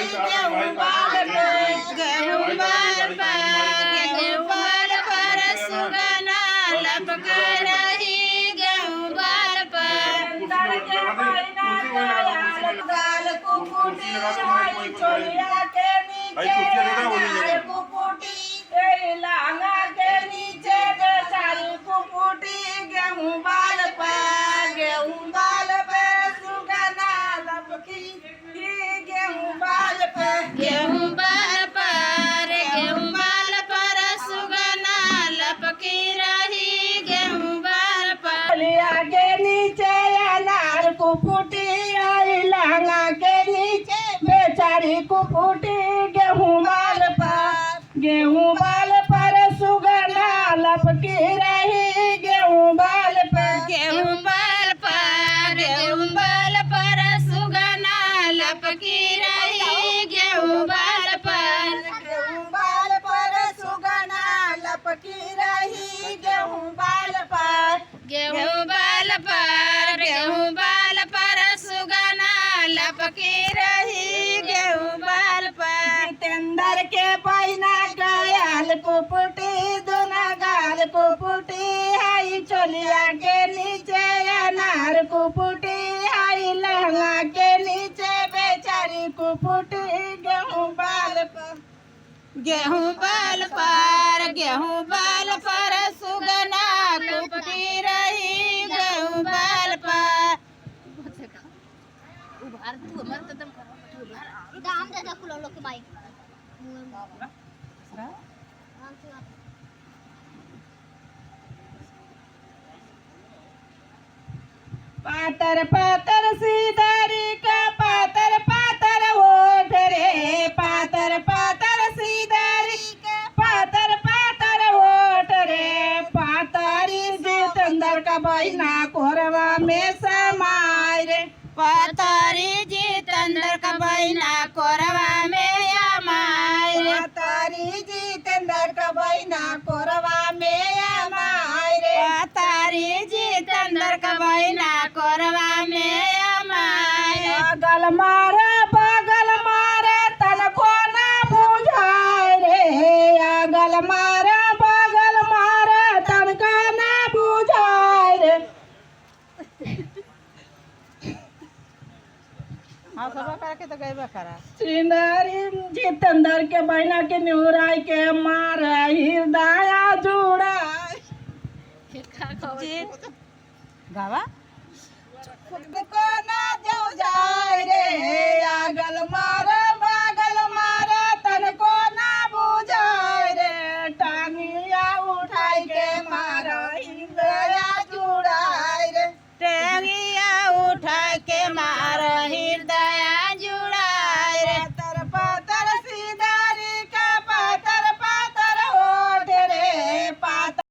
गेहूं बाल पर गेहूं बाल पर सुगना लपक रही गेहूं बाल पर गाल कुकुटी आई चोलिया के नीचे कुकुटी लांगा के नीचे बेचारी कुकुटी गेहूं बाल पर सुगना लपकी गेहूं बाल पर सुगना लपकी रही गेहूं बाल पर लिया के नीचे अनार कुकुटी आई लहंगा के नीचे बेचारी कुकुटी गेहूं बाल पर सुगना लपकी रही गेहूं बाल पर सुगना लपकी रही गेहूं बाल पर सुगना लपकी रही गेहूं बाल पर सुगना लपकी रही गेहूं बाल पर जितेंद्र के पैना गयाल कुपुटी दोना गाल कुपुटी आई चोलिया के नीचे अनार कुपुटी आई लहंगा के नीचे बेचारी कुपुटी गेहूं बाल पर सुगना कुपुटी रही गेहूं बाल पर उभार तू मर कदम कर दाम दादा कुलो लोग के बाइक पातर पातर सीधारी का पातर पातर होठ रे पातर पातर सीधारी का पातर पातर होठ रे पातारी जितेंद्र का बहिना कोरवा में समाय रे पातारी जितेंद्र का बहिना कोरवा में अमाय रे पातारी जितेंद्र का बहिना कोरवा में अमाय रे पातारी जितेंद्र का बहिना कोरवा में अमाय बगल मारे तनको ना बुझाय रे अगल मारे बगल मारे तनको ना बुझाय रे सिंदरी जितेंद्र के बहिना के निहुराई के मार हृदय जुड़ा गावा खुद को ना जाओ जाए रे अगल मार